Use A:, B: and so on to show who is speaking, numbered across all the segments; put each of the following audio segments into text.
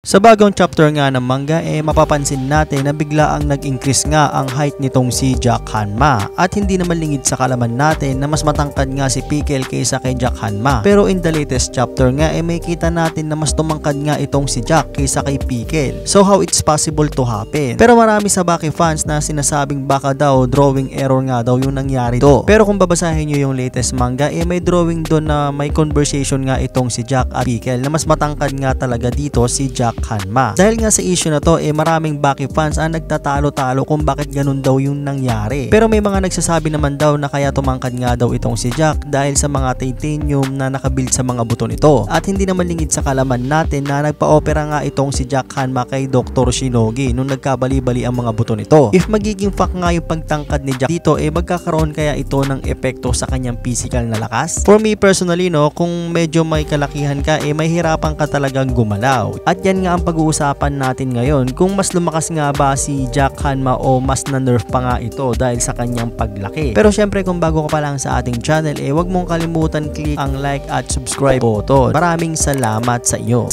A: Sa bagong chapter nga ng manga mapapansin natin na bigla ang nag-increase nga ang height nitong si Jack Hanma at hindi naman lingid sa kalaman natin na mas matangkad nga si Pickle kaysa kay Jack Hanma. Pero in the latest chapter nga may kita natin na mas tumangkad nga itong si Jack kaysa kay Pickle. So how it's possible to happen? Pero marami sa Baki fans na sinasabing baka daw drawing error nga daw yung nangyari do. Pero kung babasahin nyo yung latest manga may drawing doon na may conversation nga itong si Jack at Pickle na mas matangkad nga talaga dito si Jack Hanma. Dahil nga sa issue na to maraming Baki fans ang nagtatalo-talo kung bakit ganun daw yung nangyari. Pero may mga nagsasabi naman daw na kaya tumangkad nga daw itong si Jack dahil sa mga titanium na nakabuild sa mga buto nito. At hindi naman lingid sa kalaman natin na nagpa-opera nga itong si Jack Hanma kay Dr. Shinogi nung nagkabali-bali ang mga buto nito. If magiging fact nga yung pagtangkad ni Jack dito magkakaroon kaya ito ng epekto sa kanyang physical na lakas? For me personally kung medyo may kalakihan ka mahirapan ka talagang gumalaw. At yan nga ang pag-uusapan natin ngayon kung mas lumakas nga ba si Jack Hanma o mas na-nerf pa nga ito dahil sa kanyang paglaki. Pero syempre kung bago ka pa lang sa ating channel huwag mong kalimutan click ang like at subscribe button. Maraming salamat sa iyo.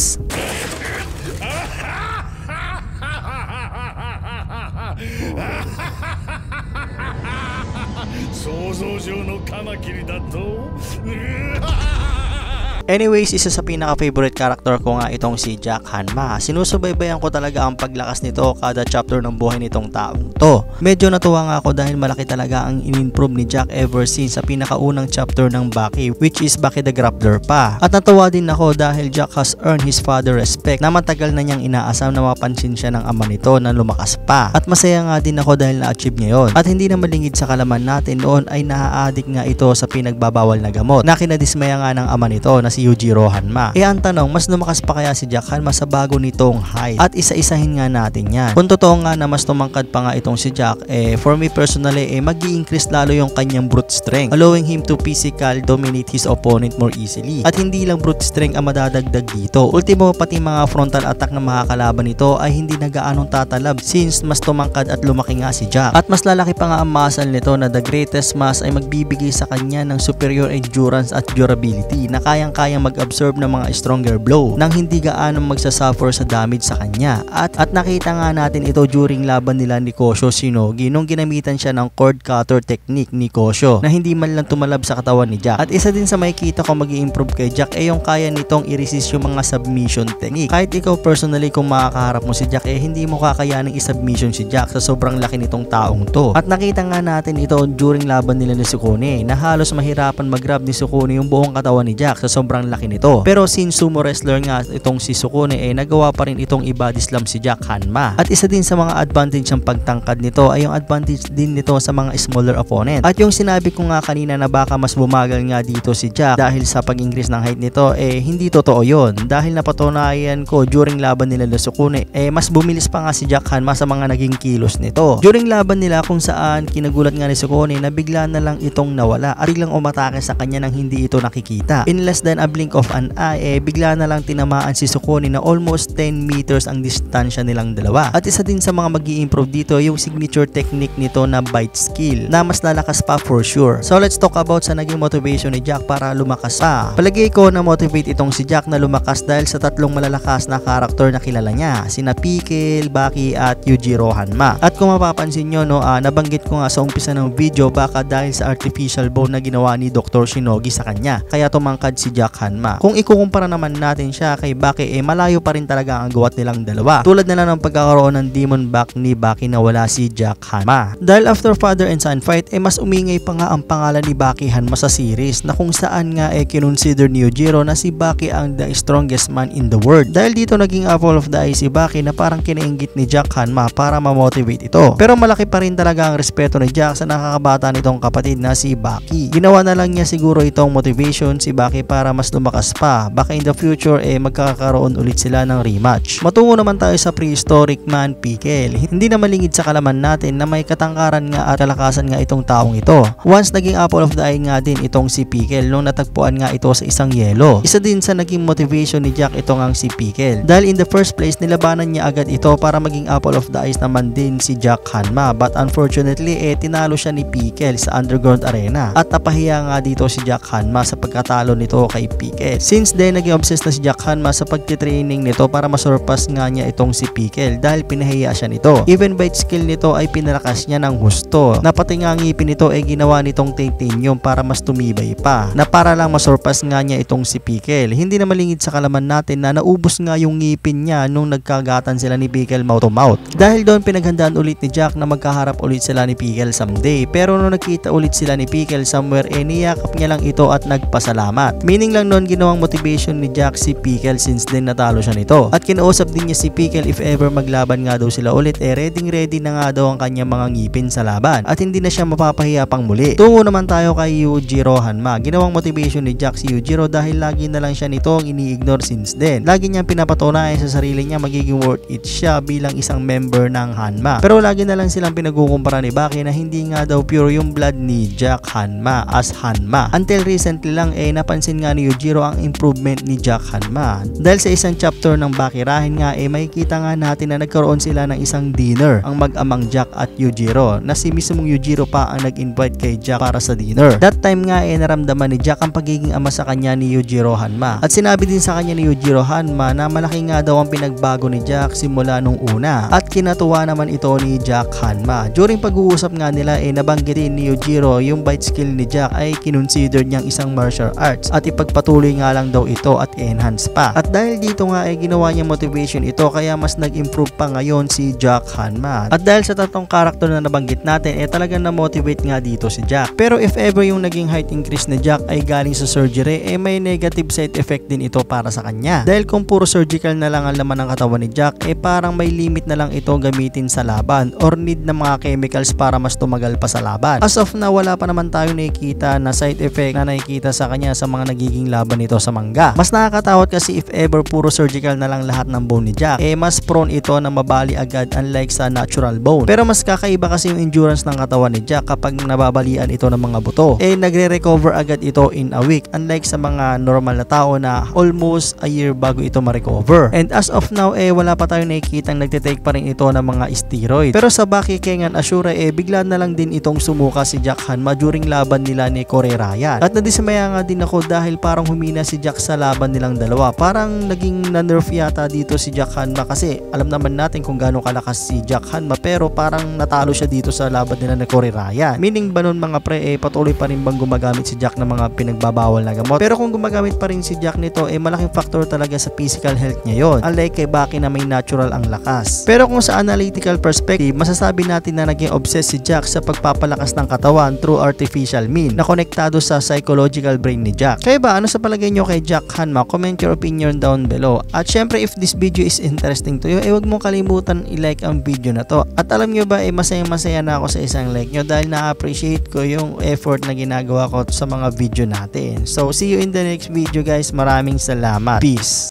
A: Anyways, isa sa pinaka-favorite character ko nga itong si Jack Hanma. Sinusubaybayan ko talaga ang paglakas nito kada chapter ng buhay nitong taong to. Medyo natuwa nga ako dahil malaki talaga ang in-improve ni Jack ever since sa pinakaunang chapter ng Baki, which is Baki the Grappler pa. At natuwa din ako dahil Jack has earned his father respect na matagal na niyang inaasam na mapansin siya ng ama nito na lumakas pa. At masaya nga din ako dahil na-achieve niya yun. At hindi naman lingid sa kalaman natin noon ay naa-addict nga ito sa pinagbabawal na gamot na kinadismaya nga ng ama nito na si Yujiro Hanma. Ang tanong, mas lumakas pa kaya si Jack Hanma sa bago nitong height? At isa-isahin nga natin yan. Kung totoo nga na mas tumangkad pa nga itong si Jack, for me personally, mag-i-increase lalo yung kanyang brute strength, allowing him to physical dominate his opponent more easily. At hindi lang brute strength ang madadagdag dito. Ultimo, pati mga frontal attack na makakalaban nito ay hindi na gaanong tatalab since mas tumangkad at lumaki nga si Jack. At mas lalaki pa nga ang muscle nito na the greatest mass ay magbibigay sa kanya ng superior endurance at durability na kayang mag-absorb ng mga stronger blow nang hindi gaano magsasuffer sa damage sa kanya. At nakita nga natin ito during laban nila ni Kosho Shinogi nung ginamitan siya ng cord cutter technique ni Kosho na hindi man lang tumalab sa katawan ni Jack. At isa din sa makikita ko mag-i-improve kay Jack yung kaya nitong i-resist yung mga submission technique. Kahit ikaw personally kung makakaharap mo si Jack hindi mo kakayaning i-submission si Jack sa sobrang laki nitong taong to. At nakita nga natin ito during laban nila ni Sukune na halos mahirapan mag-grab ni Sukune yung buong katawan ni Jack sa sobrang laki nito. Pero since sumo wrestler nga itong si Sukune nagawa pa rin itong i-body slam si Jack Hanma. At isa din sa mga advantage ng pagtangkad nito ay yung advantage din nito sa mga smaller opponent. At yung sinabi ko nga kanina na baka mas bumagal nga dito si Jack dahil sa pag-increase ng height nito hindi totoo yon. Dahil napatunayan ko during laban nila ni Sukune mas bumilis pa nga si Jack Hanma sa mga naging kilos nito. During laban nila kung saan kinagulat nga ni Sukune na bigla na lang itong nawala at biglang umatake sa kanya nang hindi ito nakikita. In less than a blink of an eye bigla na lang tinamaan si Sukune na almost 10 meters ang distansya nilang dalawa. At isa din sa mga mag-i-improve dito yung signature technique nito na bite skill na mas lalakas pa for sure. So let's talk about sa naging motivation ni Jack para lumakas pa. Palagay ko na motivate itong si Jack na lumakas dahil sa tatlong malalakas na karakter na kilala niya, sina Pickle, Baki at Yujiro Hanma. At kung mapapansin nyo nabanggit ko nga sa umpisa ng video baka dahil sa artificial bone na ginawa ni Dr. Shinogi sa kanya kaya tumangkad si Jack Hanma. Kung ikukumpara naman natin siya kay Baki malayo pa rin talaga ang gawat nilang dalawa. Tulad na lang ng pagkakaroon ng demon back ni Baki na wala si Jack Hanma. Dahil after father and son fight mas umingay pa nga ang pangalan ni Baki Hanma sa series na kung saan nga kinonsider ni Yujiro na si Baki ang the strongest man in the world. Dahil dito naging apple of the eye si Baki na parang kinainggit ni Jack Hanma para ma-motivate ito. Pero malaki pa rin talaga ang respeto ni Jack sa nakakabata nitong kapatid na si Baki. Ginawa na lang niya siguro itong motivation si Baki para mas lumakas pa. Baka in the future magkakaroon ulit sila ng rematch. Matungo naman tayo sa prehistoric man Pickle. Hindi naman lingid sa kalaman natin na may katangkaran nga at kalakasan nga itong taong ito. Once naging apple of the eye nga din itong si Pickle nung natagpuan nga ito sa isang yelo. Isa din sa naging motivation ni Jack ito ngang si Pickle. Dahil in the first place nilabanan niya agad ito para maging apple of the eyes naman din si Jack Hanma. But unfortunately tinalo siya ni Pickle sa underground arena. At napahiya nga dito si Jack Hanma sa pagkatalo nito kay Pickle. Since then, naging obsessed na si Jack Hanma sa pagtitraining nito para masurpass nga niya itong si Pickle dahil pinahiya siya nito. Even bite skill nito ay pinalakas niya ng husto. Na pati nga ngipin nito ay ginawa nitong titanium para mas tumibay pa. Na para lang masurpass nga niya itong si Pickle. Hindi na malingid sa kalaman natin na naubos nga yung ngipin niya nung nagkagatan sila ni Pickle mouth to mouth. Dahil doon pinaghandaan ulit ni Jack na magkaharap ulit sila ni Pickle someday. Pero nung nagkita ulit sila ni Pickle somewhere, niyakap niya lang ito at nagpasalamat. Meaning lang noon ginawang motivation ni Jack si Pickle since din natalo siya nito. At kinausap din niya si Pickle if ever maglaban nga daw sila ulit, ready na nga daw ang kanyang mga ngipin sa laban. At hindi na siya mapapahiya pang muli. Tungo naman tayo kay Yujiro Hanma. Ginawang motivation ni Jack si Yujiro dahil lagi na lang siya nito ang ini-ignore since then. Lagi niyang pinapatunayan sa sarili niya magiging worth it siya bilang isang member ng Hanma. Pero lagi na lang silang pinagkukumpara ni Baki na hindi nga daw pure yung blood ni Jack Hanma as Hanma. Until recently lang napansin nga ni Yujiro ang improvement ni Jack Hanma. Dahil sa isang chapter ng Bakirahin nga makikita nga natin na nagkaroon sila ng isang dinner ang mag-amang Jack at Yujiro na si mismong Yujiro pa ang nag-invite kay Jack para sa dinner. That time nga naramdaman ni Jack ang pagiging ama sa kanya ni Yujiro Hanma. At sinabi din sa kanya ni Yujiro Hanma na malaki nga daw ang pinagbago ni Jack simula nung una. At kinatuwa naman ito ni Jack Hanma. During pag-uusap nga nila nabanggitin ni Yujiro yung bite skill ni Jack ay kinonsider niyang isang martial arts at ipagpatuloy nga lang daw ito at enhance pa. At dahil dito nga ginawa niya motivation ito kaya mas nag-improve pa ngayon si Jack Hanma. At dahil sa tatlong karakter na nabanggit natin talagang na-motivate nga dito si Jack. Pero if ever yung naging height increase ni Jack ay galing sa surgery may negative side effect din ito para sa kanya. Dahil kung puro surgical na lang ang laman ng katawan ni Jack parang may limit na lang ito gamitin sa laban or need ng mga chemicals para mas tumagal pa sa laban. As of now wala pa naman tayo nakikita na side effect na nakikita sa kanya sa mga nagiging laban nito sa manga. Mas nakakatakot kasi if ever puro surgical na lang lahat ng bone ni Jack mas prone ito na mabali agad unlike sa natural bone. Pero mas kakaiba kasi yung endurance ng katawan ni Jack kapag nababalian ito ng mga buto nagre-recover agad ito in a week unlike sa mga normal na tao na almost a year bago ito ma-recover. And as of now wala pa tayo nakikitang nagtitake pa rin ito ng mga steroid. Pero sa Baki Kengan Ashura bigla na lang din itong sumuka si Jack Hanma during laban nila ni Kore Ryan. At nadismaya nga din ako dahil parang humina si Jack sa laban nilang dalawa. Parang naging na-nerf yata dito si Jack Hanma kasi alam naman natin kung gaano kalakas si Jack Hanma pero parang natalo siya dito sa laban nila ni Kore Ryan. Meaning ba nun mga pre patuloy pa rin bang gumagamit si Jack ng mga pinagbabawal na gamot? Pero kung gumagamit pa rin si Jack nito malaking factor talaga sa physical health niya yon. Unlike kay Baki na may natural ang lakas. Pero kung sa analytical perspective masasabi natin na naging obsessed si Jack sa pagpapalakas ng katawan through artificial mean na konektado sa psychological brain ni Jack. Kaya ba ano sa palagay nyo kay Jack Hanma? Comment your opinion down below. At syempre if this video is interesting to you huwag mong kalimutan i-like ang video na to. At alam nyo ba masaya na ako sa isang like nyo dahil na-appreciate ko yung effort na ginagawa ko sa mga video natin. So see you in the next video guys. Maraming salamat. Peace.